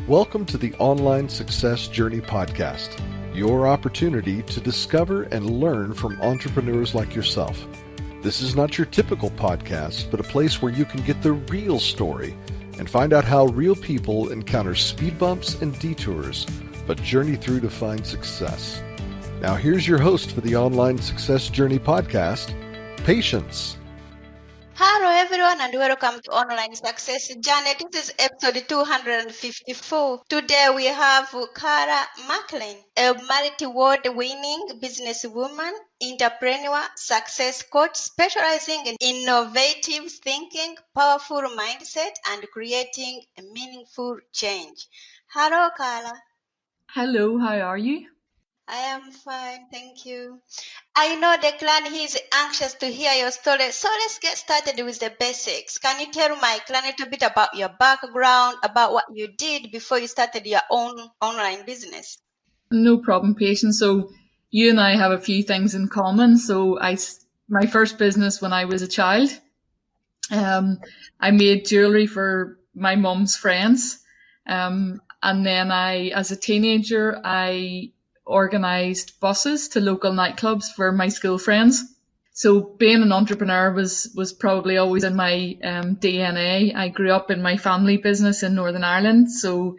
Welcome to the Online Success Journey podcast, your opportunity to discover and learn from entrepreneurs like yourself. This is not your typical podcast, but a place where you can get the real story and find out how real people encounter speed bumps and detours, but journey through to find success. Now here's your host for the Online Success Journey podcast, Patience. Hello everyone and welcome to Online Success Journey. This is episode 254. Today we have Cara Macklin, a multi-award winning businesswoman, entrepreneur, success coach specializing in innovative thinking, powerful mindset, and creating a meaningful change. Hello, Cara. Hello, how are you? I am fine, thank you. I know Declan, he's anxious to hear your story. So let's get started with the basics. Can you tell my client a little bit about your background, about what you did before you started your own online business? No problem, Patience. So you and I have a few things in common. So my first business when I was a child, I made jewelry for my mum's friends. And then as a teenager, I organised buses to local nightclubs for my school friends. So being an entrepreneur was probably always in my DNA. I grew up in my family business in Northern Ireland. So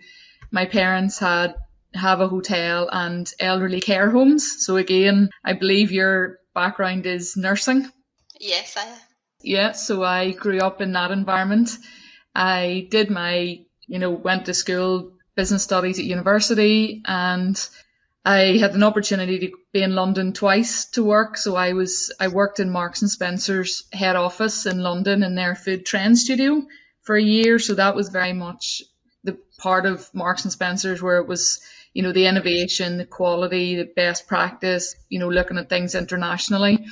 my parents have a hotel and elderly care homes. So again, I believe your background is nursing. Yes, I am. Yeah, so I grew up in that environment. I did went to school, business studies at university, and I had an opportunity to be in London twice to work. So I worked in Marks and Spencer's head office in London in their food trend studio for a year. So that was very much the part of Marks and Spencer's where it was, the innovation, the quality, the best practice, looking at things internationally.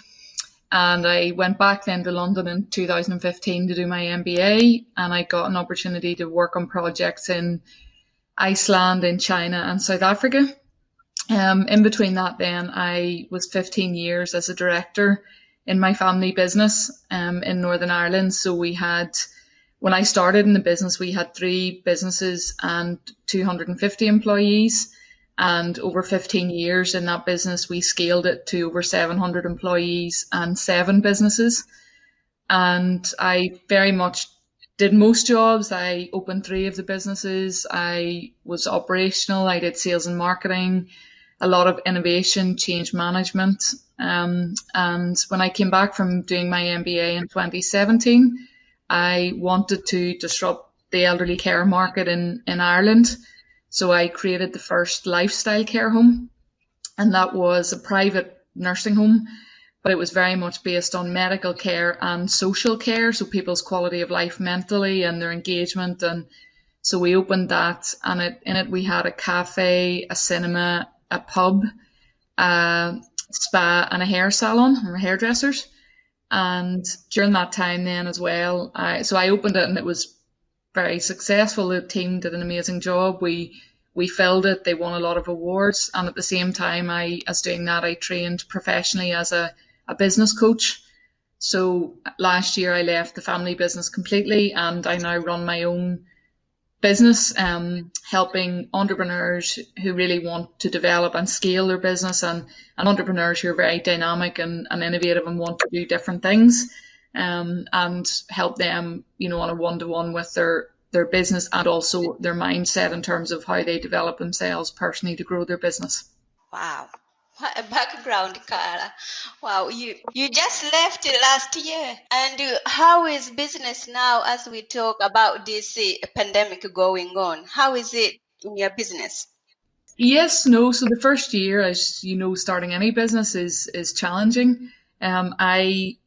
And I went back then to London in 2015 to do my MBA, and I got an opportunity to work on projects in Iceland, in China and South Africa. In between that then, I was 15 years as a director in my family business in Northern Ireland. So when I started in the business, we had 3 businesses and 250 employees. And over 15 years in that business, we scaled it to over 700 employees and 7 businesses. And I very much did most jobs. I opened 3 of the businesses. I was operational. I did sales and marketing, a lot of innovation, change management. And when I came back from doing my MBA in 2017, I wanted to disrupt the elderly care market in Ireland. So I created the first lifestyle care home, and that was a private nursing home, but it was very much based on medical care and social care, so people's quality of life mentally and their engagement. And so we opened that, and in it we had a cafe, a cinema, a pub, a spa, and a hair salon, or hairdressers. And during that time then as well, I opened it, and it was very successful. The team did an amazing job. We filled it. They won a lot of awards. And at the same time, as doing that, I trained professionally as a business coach. So last year I left the family business completely, and I now run my own business, helping entrepreneurs who really want to develop and scale their business, and entrepreneurs who are very dynamic and innovative and want to do different things, and help them, on a one-to-one with their business and also their mindset in terms of how they develop themselves personally to grow their business. Wow. What a background, Cara. Wow, you just left last year. And how is business now as we talk about this pandemic going on? How is it in your business? Yes, no. So the first year, as you know, starting any business is challenging. I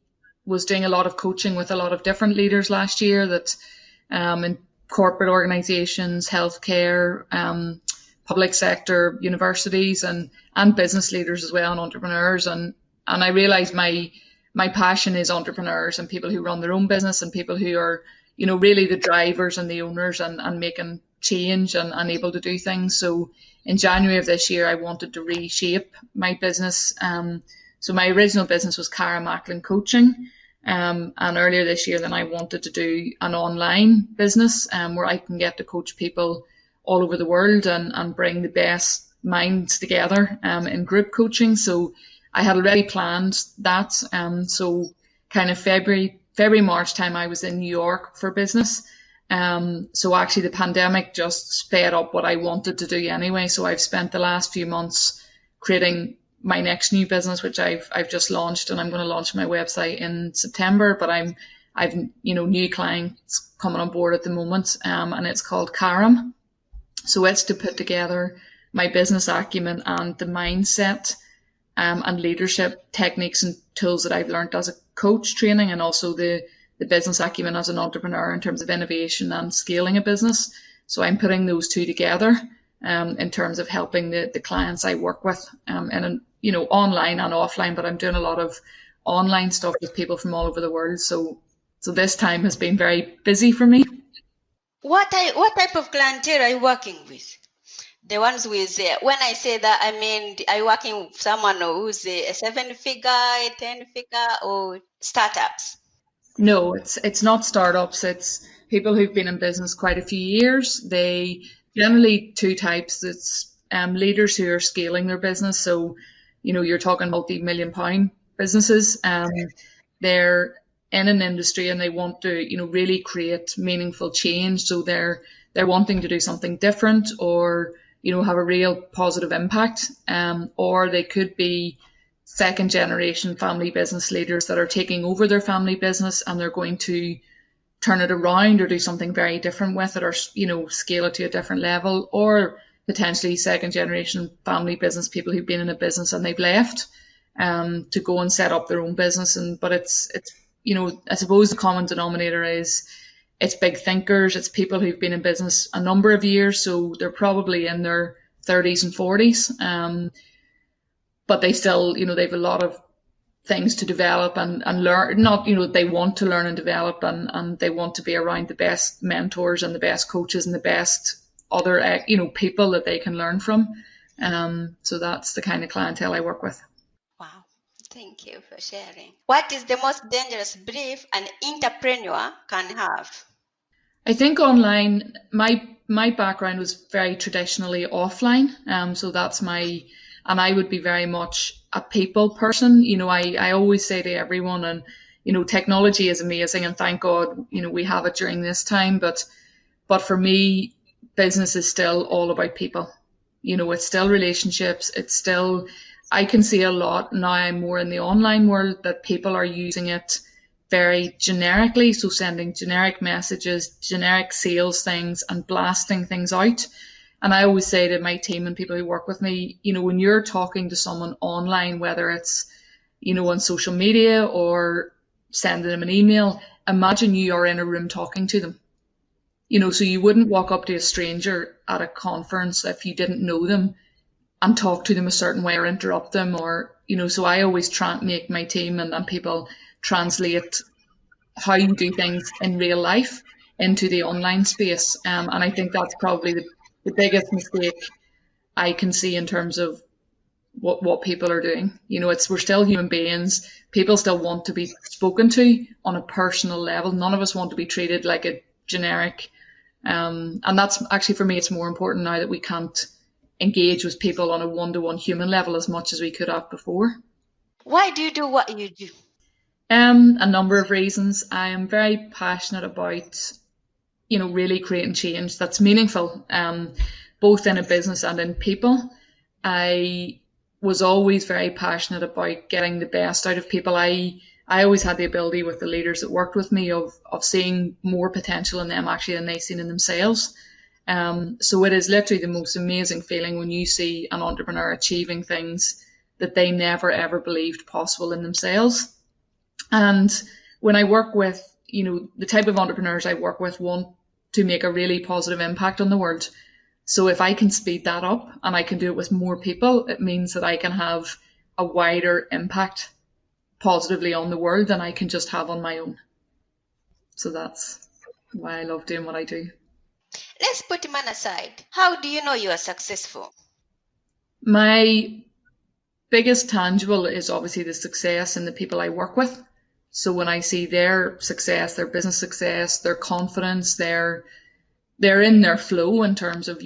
was doing a lot of coaching with a lot of different leaders last year that in corporate organizations, healthcare, public sector, universities, and business leaders as well, and entrepreneurs. And I realized my passion is entrepreneurs and people who run their own business and people who are, really the drivers and the owners and making change and able to do things. So in January of this year, I wanted to reshape my business. So my original business was Cara Macklin Coaching. And earlier this year, then I wanted to do an online business where I can get to coach people all over the world and bring the best minds together in group coaching. So I had already planned that. So kind of February, March time, I was in New York for business. So actually the pandemic just sped up what I wanted to do anyway. So I've spent the last few months creating my next new business, which I've just launched, and I'm going to launch my website in September. But I've new clients coming on board at the moment, and it's called Caram. So it's to put together my business acumen and the mindset and leadership techniques and tools that I've learned as a coach training, and also the business acumen as an entrepreneur in terms of innovation and scaling a business. So I'm putting those two together in terms of helping the clients I work with, and online and offline, but I'm doing a lot of online stuff with people from all over the world. So this time has been very busy for me. What type of clientele are you working with? The ones with, when I say that, I mean, are you working with someone who's a 7-figure, a 10-figure, or startups? No, it's not startups. It's people who've been in business quite a few years. They generally two types. It's leaders who are scaling their business. So, you're talking multi-million-pound businesses. They're in an industry and they want to, really create meaningful change. So they're wanting to do something different, or have a real positive impact. Or they could be second generation family business leaders that are taking over their family business and they're going to turn it around or do something very different with it, or scale it to a different level. Or potentially second generation family business people who've been in a business and they've left to go and set up their own business. But it's I suppose the common denominator is it's big thinkers. It's people who've been in business a number of years, so they're probably in their 30s and 40s, but they still, they've a lot of things to develop and learn. Not, they want to learn and develop, and they want to be around the best mentors and the best coaches and the best other, people that they can learn from. So that's the kind of clientele I work with. Wow. Thank you for sharing. What is the most dangerous belief an entrepreneur can have? I think online, my background was very traditionally offline. So that's and I would be very much a people person. I always say to everyone, and, technology is amazing and thank God, we have it during this time. But for me, business is still all about people. It's still relationships. It's still, I can see a lot now, I'm more in the online world, that people are using it very generically. So sending generic messages, generic sales things, and blasting things out. And I always say to my team and people who work with me, when you're talking to someone online, whether it's, on social media or sending them an email, imagine you are in a room talking to them. So you wouldn't walk up to a stranger at a conference if you didn't know them and talk to them a certain way or interrupt them, or, so I always try and make my team and people translate how you do things in real life into the online space. And I think that's probably the biggest mistake I can see in terms of what people are doing. We're still human beings. People still want to be spoken to on a personal level. None of us want to be treated like a generic. And that's actually, for me, it's more important now that we can't engage with people on a one-to-one human level as much as we could have before. Why do you do what you do? A number of reasons. I am very passionate about, really creating change that's meaningful, both in a business and in people. I was always very passionate about getting the best out of people. I always had the ability with the leaders that worked with me of seeing more potential in them actually than they seen in themselves. So it is literally the most amazing feeling when you see an entrepreneur achieving things that they never ever believed possible in themselves. And when I work with, the type of entrepreneurs I work with want to make a really positive impact on the world. So if I can speed that up and I can do it with more people, it means that I can have a wider impact positively on the world than I can just have on my own. So that's why I love doing what I do. Let's put man aside. How do you know you are successful? My biggest tangible is obviously the success in the people I work with. So when I see their success, their business success, their confidence, their they're in their flow in terms of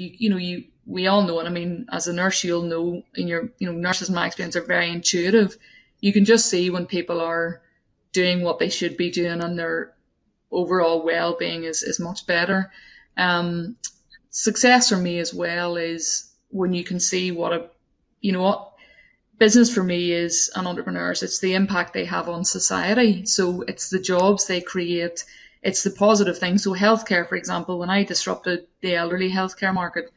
we all know, and I mean, as a nurse, you'll know in your, nurses in my experience are very intuitive. You can just see when people are doing what they should be doing and their overall well-being is much better. Success for me as well is when you can see what business for me is, and entrepreneurs, it's the impact they have on society. So it's the jobs they create, it's the positive things. So healthcare, for example, when I disrupted the elderly healthcare market,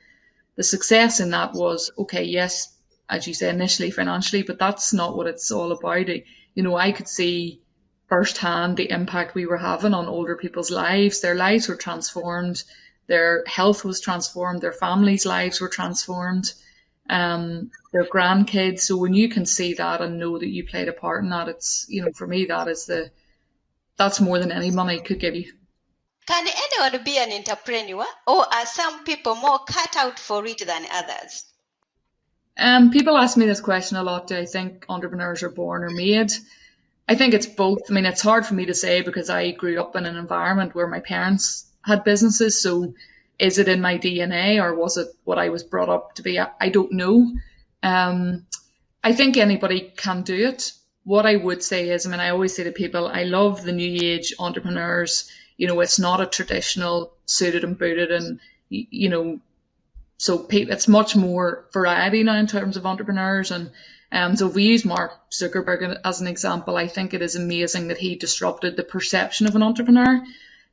the success in that was, okay, yes, as you say, initially financially, but that's not what it's all about. I could see firsthand the impact we were having on older people's lives. Their lives were transformed, their health was transformed, their families' lives were transformed, their grandkids. So when you can see that and know that you played a part in that, it's, for me, that's more than any money could give you. Can anyone be an entrepreneur, or are some people more cut out for it than others? People ask me this question a lot. Do I think entrepreneurs are born or made? I think it's both. I mean, it's hard for me to say because I grew up in an environment where my parents had businesses. So is it in my DNA, or was it what I was brought up to be? I don't know. I think anybody can do it. What I would say is, I always say to people, I love the new age entrepreneurs. It's not a traditional suited and booted, and, so it's much more variety now in terms of entrepreneurs. And so if we use Mark Zuckerberg as an example, I think it is amazing that he disrupted the perception of an entrepreneur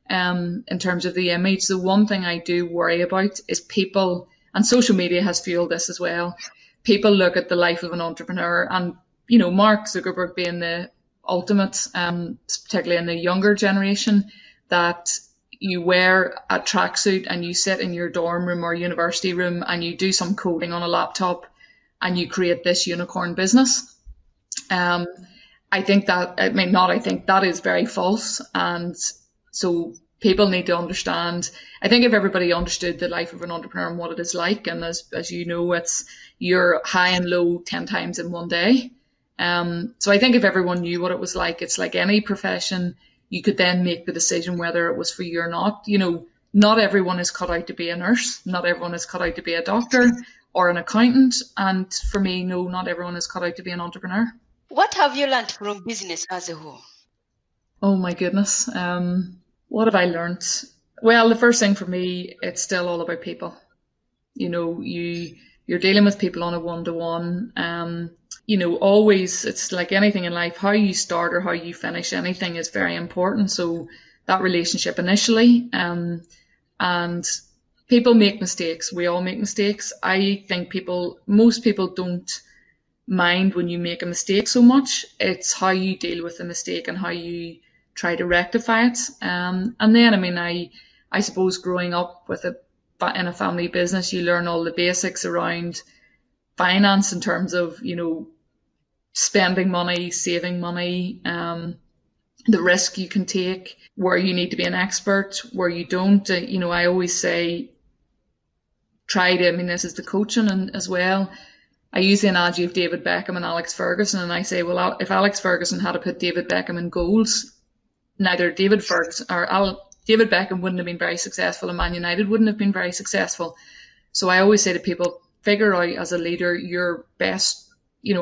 in terms of the image. The one thing I do worry about is people, and social media has fueled this as well, people look at the life of an entrepreneur, and, Mark Zuckerberg being the ultimate, particularly in the younger generation, that you wear a tracksuit and you sit in your dorm room or university room and you do some coding on a laptop and you create this unicorn business. I think that is very false. And so people need to understand. I think if everybody understood the life of an entrepreneur and what it is like, and as you know, it's you're high and low 10 times in one day. So I think if everyone knew what it was like, it's like any profession, you could then make the decision whether it was for you or not. Not everyone is cut out to be a nurse. Not everyone is cut out to be a doctor or an accountant. And for me, no, not everyone is cut out to be an entrepreneur. What have you learned from business as a whole? Oh my goodness. What have I learned? Well, the first thing for me, it's still all about people. You're dealing with people on a one-to-one. Always, it's like anything in life, how you start or how you finish anything is very important. So that relationship initially, and people make mistakes. We all make mistakes. I think most people don't mind when you make a mistake so much. It's how you deal with the mistake and how you try to rectify it. And then, I suppose growing up in a family business, you learn all the basics around finance in terms of, spending money, saving money, the risk you can take, where you need to be an expert, where you don't. I always say, this is the coaching and as well. I use the analogy of David Beckham and Alex Ferguson, and I say, well, if Alex Ferguson had to put David Beckham in goals, neither David Beckham wouldn't have been very successful, and Man United wouldn't have been very successful. So I always say to people, figure out as a leader your best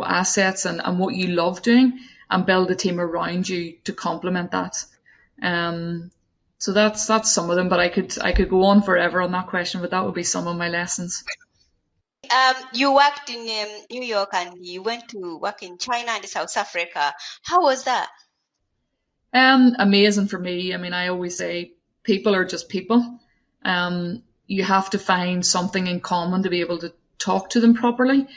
assets and what you love doing, and build a team around you to complement that. So that's some of them, but I could go on forever on that question, but that would be some of my lessons. You worked in New York and you went to work in China and South Africa. How was that? Amazing for me. I always say people are just people. You have to find something in common to be able to talk to them properly.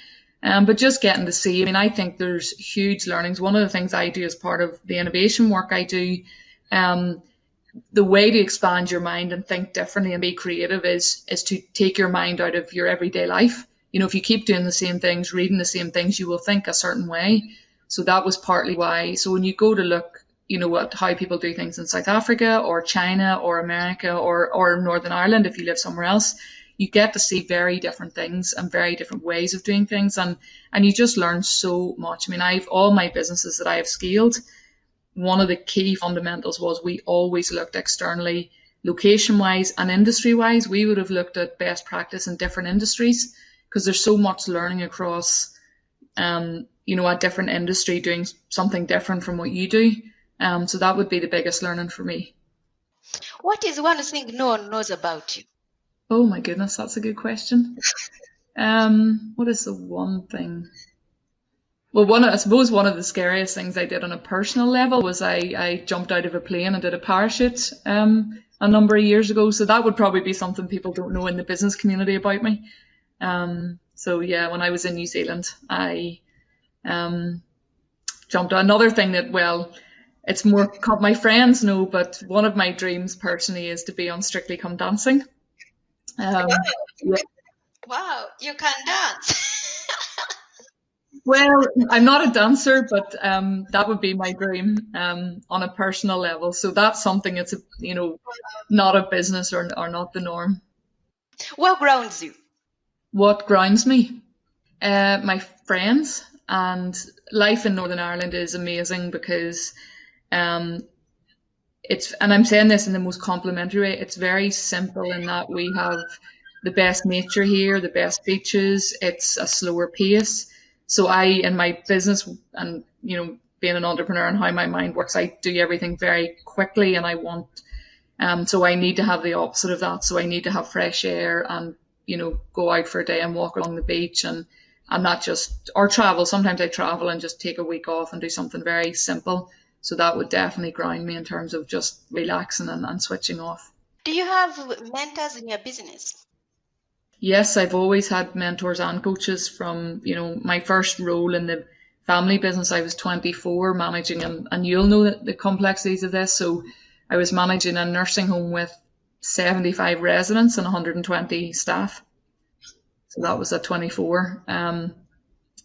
But just getting to see, I think there's huge learnings. One of the things I do as part of the innovation work I do, the way to expand your mind and think differently and be creative is to take your mind out of your everyday life. If you keep doing the same things, reading the same things, you will think a certain way. So that was partly why. So when you go to look, at how people do things in South Africa or China or America or Northern Ireland, if you live somewhere else, you get to see very different things and very different ways of doing things. And you just learn so much. I've all my businesses that I have scaled, one of the key fundamentals was we always looked externally location-wise and industry-wise, we would have looked at best practice in different industries, because there's so much learning across, a different industry doing something different from what you do. So that would be the biggest learning for me. What is one thing no one knows about you? Oh my goodness, that's a good question. What is the one thing? Well, I suppose one of the scariest things I did on a personal level was I jumped out of a plane and did a parachute a number of years ago. So that would probably be something people don't know in the business community about me. So yeah, when I was in New Zealand, I jumped out. Another thing that, well, it's more my friends know, but one of my dreams personally is to be on Strictly Come Dancing. Yeah. Wow, you can dance. Well, I'm not a dancer, but that would be my dream on a personal level. So that's something that's, not a business or not the norm. What grounds you? What grounds me? My friends, and life in Northern Ireland is amazing because and I'm saying this in the most complimentary way, it's very simple in that we have the best nature here, the best beaches, it's a slower pace. So in my business and, being an entrepreneur and how my mind works, I do everything very quickly, and I want, so I need to have the opposite of that. So I need to have fresh air and, go out for a day and walk along the beach and not just, or travel. Sometimes I travel and just take a week off and do something very simple. So that would definitely ground me in terms of just relaxing and switching off. Do you have mentors in your business? Yes, I've always had mentors and coaches from, my first role in the family business. I was 24 managing, and you'll know the complexities of this. So I was managing a nursing home with 75 residents and 120 staff. So that was at 24.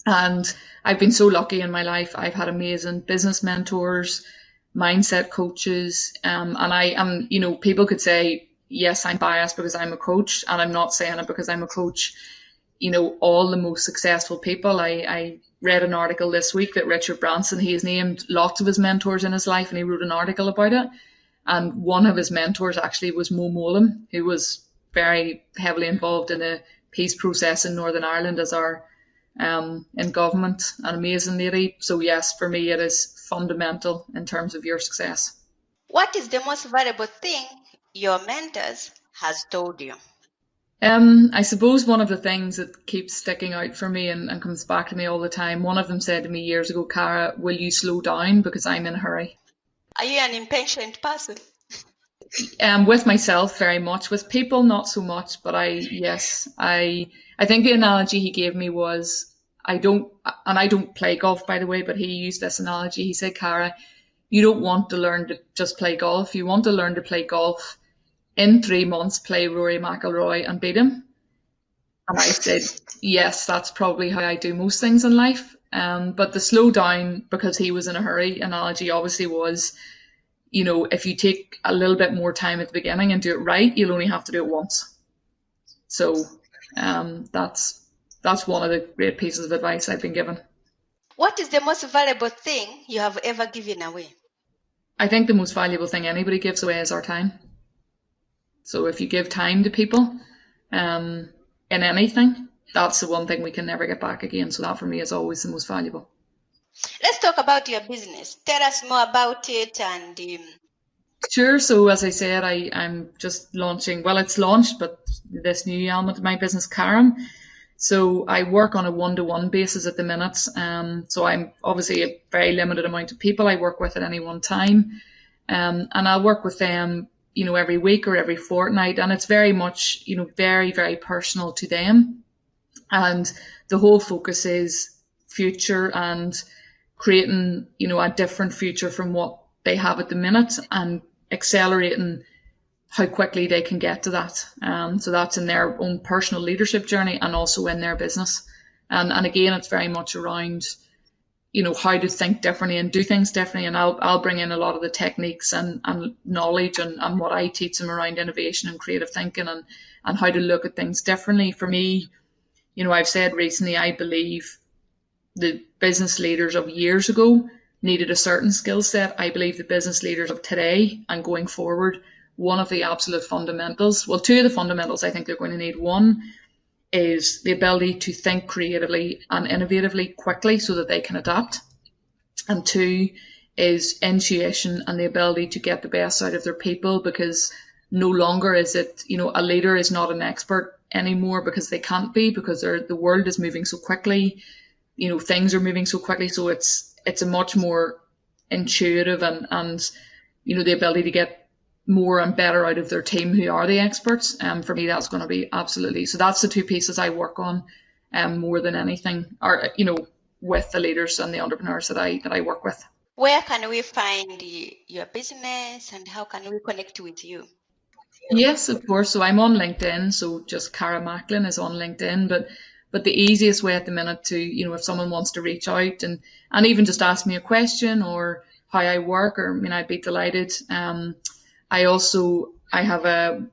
And I've been so lucky in my life. I've had amazing business mentors, mindset coaches. And I am, people could say, yes, I'm biased because I'm a coach, and I'm not saying it because I'm a coach. All the most successful people. I read an article this week that Richard Branson, he has named lots of his mentors in his life, and he wrote an article about it. And one of his mentors actually was Mo Mowlam, who was very heavily involved in the peace process in Northern Ireland as our in government, an amazing lady. So yes, for me, it is fundamental in terms of your success. What is the most valuable thing your mentors has told you? I suppose one of the things that keeps sticking out for me and comes back to me all the time, one of them said to me years ago, Cara, will you slow down because I'm in a hurry? Are you an impatient person? With myself, very much. With people, not so much. But I think the analogy he gave me was, I don't play golf, by the way, but he used this analogy. He said, Cara, you don't want to learn to just play golf. You want to learn to play golf. In 3 months, play Rory McIlroy and beat him. And I said, yes, that's probably how I do most things in life. But the slow down, because he was in a hurry analogy obviously was, if you take a little bit more time at the beginning and do it right, you'll only have to do it once. So that's one of the great pieces of advice I've been given. What is the most valuable thing you have ever given away? I think the most valuable thing anybody gives away is our time. So if you give time to people in anything, that's the one thing we can never get back again. So that for me is always the most valuable. Let's talk about your business. Tell us more about it. And Sure. So as I said, I'm just launching, well, it's launched, but this new element of my business, Caram. So I work on a one-to-one basis at the minute. So I'm obviously a very limited amount of people I work with at any one time. And I'll work with them, every week or every fortnight. And it's very much, very, very personal to them. And the whole focus is future and creating, a different future from what they have at the minute and accelerating how quickly they can get to that. So that's in their own personal leadership journey and also in their business. And again, it's very much around, how to think differently and do things differently. And I'll bring in a lot of the techniques and knowledge and what I teach them around innovation and creative thinking and how to look at things differently. For me, I've said recently, I believe the business leaders of years ago needed a certain skill set. I believe the business leaders of today and going forward one of the absolute fundamentals. Well, two of the fundamentals I think they're going to need. One is the ability to think creatively and innovatively quickly so that they can adapt. And two is intuition and the ability to get the best out of their people, because no longer is it, a leader is not an expert anymore, because they can't be, because the world is moving so quickly, things are moving so quickly. So it's a much more intuitive and the ability to get more and better out of their team who are the experts. For me, that's going to be absolutely. So that's the two pieces I work on more than anything, or, with the leaders and the entrepreneurs that I work with. Where can we find your business and how can we connect with you? Yes, of course. So I'm on LinkedIn. So just Cara Macklin is on LinkedIn. But the easiest way at the minute to, if someone wants to reach out and even just ask me a question or how I work, or, I'd be delighted. I have a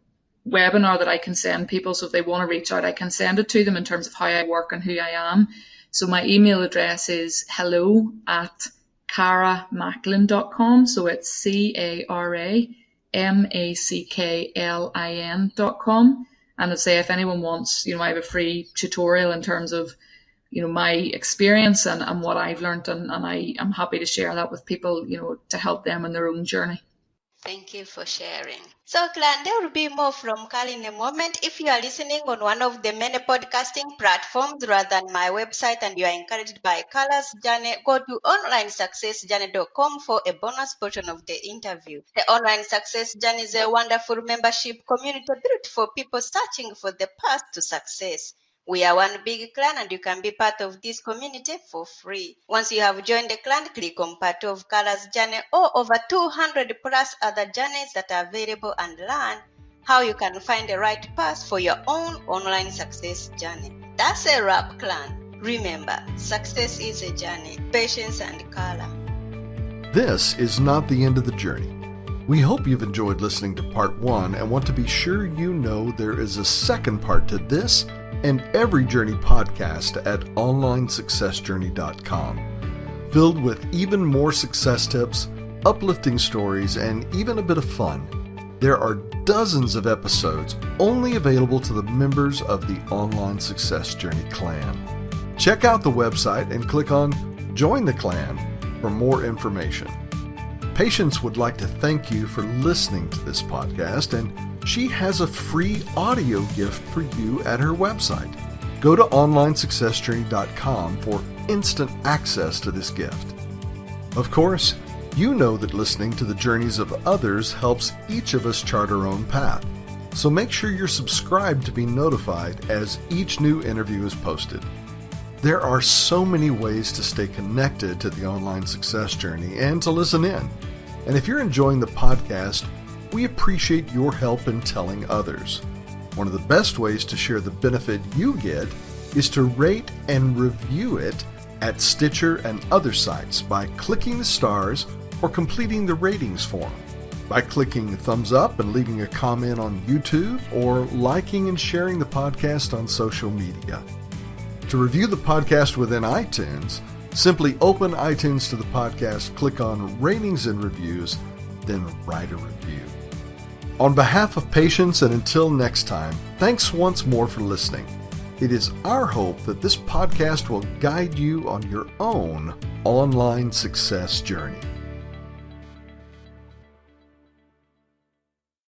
webinar that I can send people. So if they want to reach out, I can send it to them in terms of how I work and who I am. So my email address is hello@caramacklin.com. So it's CARAMACKLIN.com. And I'd say if anyone wants, I have a free tutorial in terms of, my experience and what I've learned. And I'm happy to share that with people, to help them in their own journey. Thank you for sharing. So, Clan, there will be more from Carl in a moment. If you are listening on one of the many podcasting platforms rather than my website and you are encouraged by Carla's journey, go to onlinesuccessjourney.com for a bonus portion of the interview. The Online Success Journey is a wonderful membership community built for people searching for the path to success. We are one big clan and you can be part of this community for free. Once you have joined the clan, click on part of Carla's journey or over 200 plus other journeys that are available and learn how you can find the right path for your own online success journey. That's a wrap, clan. Remember, success is a journey. Patience and Carla. This is not the end of the journey. We hope you've enjoyed listening to part 1 and want to be sure you know there is a second part to this and every journey podcast at onlinesuccessjourney.com, filled with even more success tips, uplifting stories, and even a bit of fun. There are dozens of episodes only available to the members of the Online Success Journey clan. Check out the website and click on Join the Clan for more information. Patience would like to thank you for listening to this podcast, and she has a free audio gift for you at her website. Go to onlinesuccessjourney.com for instant access to this gift. Of course, you know that listening to the journeys of others helps each of us chart our own path. So make sure you're subscribed to be notified as each new interview is posted. There are so many ways to stay connected to the Online Success Journey and to listen in. And if you're enjoying the podcast, we appreciate your help in telling others. One of the best ways to share the benefit you get is to rate and review it at Stitcher and other sites by clicking the stars or completing the ratings form, by clicking thumbs up and leaving a comment on YouTube, or liking and sharing the podcast on social media. To review the podcast within iTunes, simply open iTunes to the podcast, click on Ratings and Reviews, then write a review. On behalf of Patience, and until next time, thanks once more for listening. It is our hope that this podcast will guide you on your own online success journey.